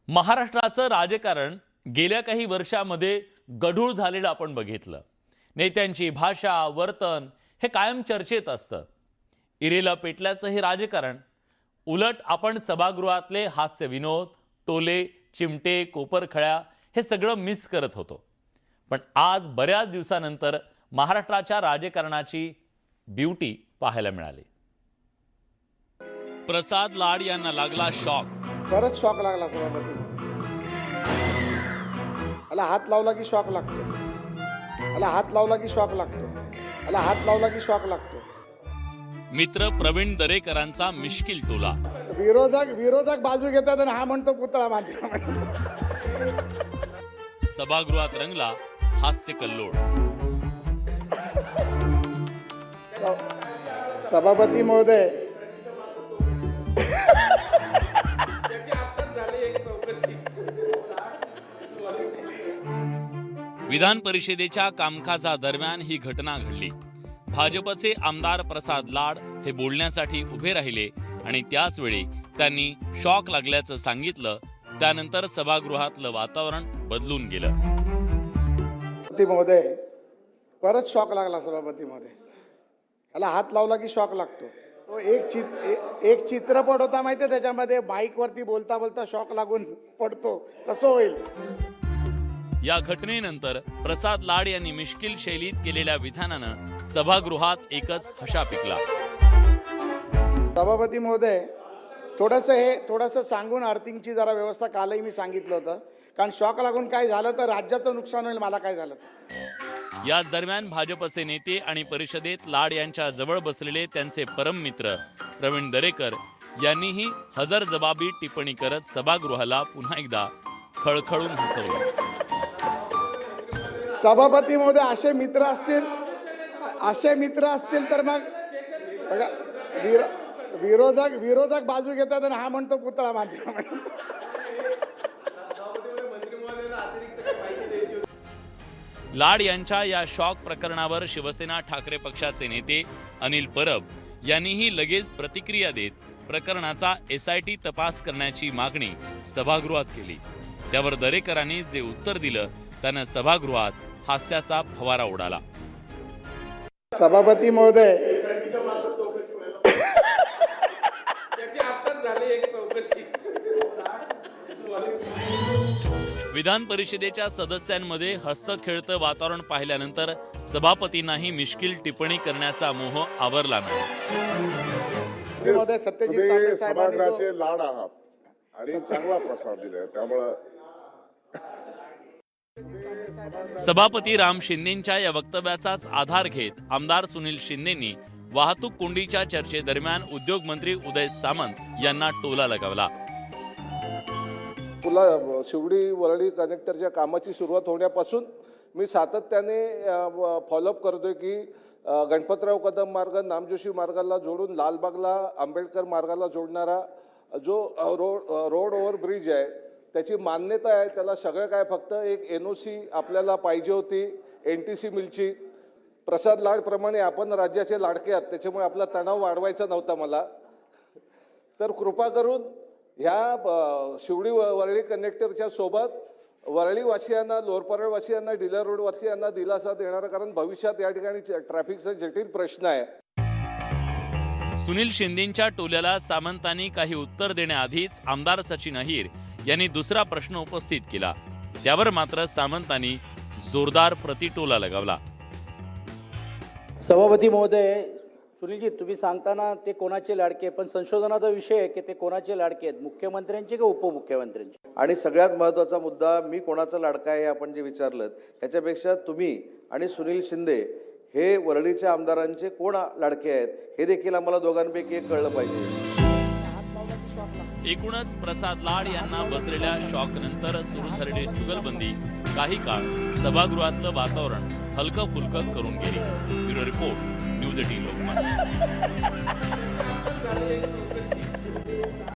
महाराष्ट्राचं राजकारण गेल्या काही वर्षांमध्ये गढूळ झालेलं आपण बघितलं। नेत्यांची भाषा, वर्तन हे कायम चर्चेत असतं। इरेला पेटल्याचं हे राजकारण उलट आपण सभागृहातले हास्य विनोद, टोले, चिमटे, कोपरखळ्या हे सगळं मिस करत होतो। पण आज बऱ्याच दिवसानंतर महाराष्ट्राच्या राजकारणाची ब्युटी पाहायला मिळाली। प्रसाद लाड यांना लागला शॉक। परत शॉक लागला सभापतीमध्ये। याला हात लावला की शॉक लागतो, याला हात लावला की शॉक लागतो, याला हात लावला की शॉक लागतो। मित्र प्रवीण दरेकरांचा मिश्किल टोला। विरोधक बाजू घेतात आणि हा म्हणतो पुतळा बांधला। सभागृहात रंगला हास्य कल्लोळ। सभापती महोदय, विधान परिषदेच्या कामकाजादरम्यान ही घटना घडली। भाजपचे आमदार प्रसाद लाड हे बोलण्यासाठी उभे राहिले आणि त्याच वेळी त्यांनी शॉक लागल्याचं सांगितलं। त्यानंतर सभागृहातलं वातावरण बदलून गेलं। सभापती महोदय, परत शॉक लागला सभापती महोदय। याला हात लावला की शॉक लागतो। तो एक चित्रपट होता माहितीये, त्याच्यामध्ये बाईक वरती बोलता बोलता शॉक लागून पडतो, तसं होईल। या घटनेनंतर प्रसाद लाड यांनी मिश्किल शैलीत केलेल्या विधानानं सभागृहात एकच हशा पिकला। सभापती महोदय, थोडंसं सांगून अर्थिंगची जरा व्यवस्था कालही मी सांगितलं होतं, कारण शॉक लागून काय झालं तर राज्याचं नुकसान होईल, मला काय झालं तर। याच दरम्यान भाजपचे नेते आणि परिषदेत लाड यांच्या जवळ बसलेले त्यांचे परम मित्र प्रवीण दरेकर यांनीही हजरजबाबी टिप्पणी करत सभागृहाला पुन्हा एकदा खळखळून हसवलं। सभापती महोदय, असे मित्र असतील तर मग बघा, विरोधक बाजू घेतात आणि हा म्हणतो पुतळा बांधला। लाड यांच्या या शॉक प्रकरणावर शिवसेना ठाकरे पक्षाचे नेते अनिल परब यांनीही लगेच प्रतिक्रिया देत प्रकरणाचा SIT तपास करण्याची मागणी सभागृहात केली। त्यावर दरेकरांनी जे उत्तर दिलं त्यानं सभागृहात हास्याचा फवारा उडाला। सभापती महोदय, विधान परिषदेच्या सदस्यांमध्ये हसतं-खेळतं वातावरण पाहिल्यानंतर सभापतींनाही मिश्किल टिप्पणी करण्याचा मोह आवरला नाही। सत्यजित सभागृहाचे लाड आहात आणि चांगला प्रसाद दिलाय, त्यामुळे सभापती राम शिंदेंच्या या वक्तव्याचाच आधार घेत आमदार सुनील शिंदेंनी वाहतूक कोंडीच्या चर्चेदरम्यान उद्योग मंत्री उदय सामंत यांना टोला लगावला। शिवडी वरळी कनेक्टरच्या कामाची सुरुवात होण्यापासून मी सातत्याने फॉलोअप करतोय की गणपतराव कदम मार्ग नामजोशी मार्गाला जोडून लालबागला आंबेडकर मार्गाला जोडणारा जो रोड ओव्हर ब्रिज आहे त्याची मान्यता आहे, त्याला सगळं काय फक्त एक NOC आपल्याला पाहिजे होती, NTC मिलची। प्रसाद लाड प्रमाणे आपण राज्याचे लाडके आहात, त्याच्यामुळे आपला तणाव वाढवायचा नव्हता मला, तर कृपा करून ह्या शिवडी वरळी कनेक्टरच्या सोबत वरळीवासियांना, लोअरपरळवासियांना, डीलर रोडवासियांना दिलासा देणारा, कारण भविष्यात या ठिकाणी ट्रॅफिकचा जटिल प्रश्न आहे। सुनील शिंदेंच्या टोल्याला सामंतांनी काही उत्तर देण्याआधीच आमदार सचिन अहिर यांनी दुसरा प्रश्न उपस्थित केला। त्यावर मात्र सामंतांनी जोरदार प्रतिटोला लगावला। सभापती महोदय, सुनीलजी, तुम्ही सांगताना ते कोणाचे लाडके, पण संशोधनाचा विषय आहे की ते कोणाचे लाडके आहेत, मुख्यमंत्र्यांचे का उपमुख्यमंत्र्यांचे? आणि सगळ्यात महत्त्वाचा मुद्दा, मी कोणाचा लाडका आहे आपण जे विचारलं त्याच्यापेक्षा तुम्ही आणि सुनील शिंदे हे वरळीच्या आमदारांचे कोण लाडके आहेत हे देखील आम्हाला दोघांपैकी एक कळलं पाहिजे। एकूणच प्रसाद लाड यांना बसलेल्या शॉकनंतर सुरू झालेली जुगलबंदी काही काळ सभागृहातलं वातावरण हलकं फुलकं करून गेली। Bureau report, news 18 Lokmat.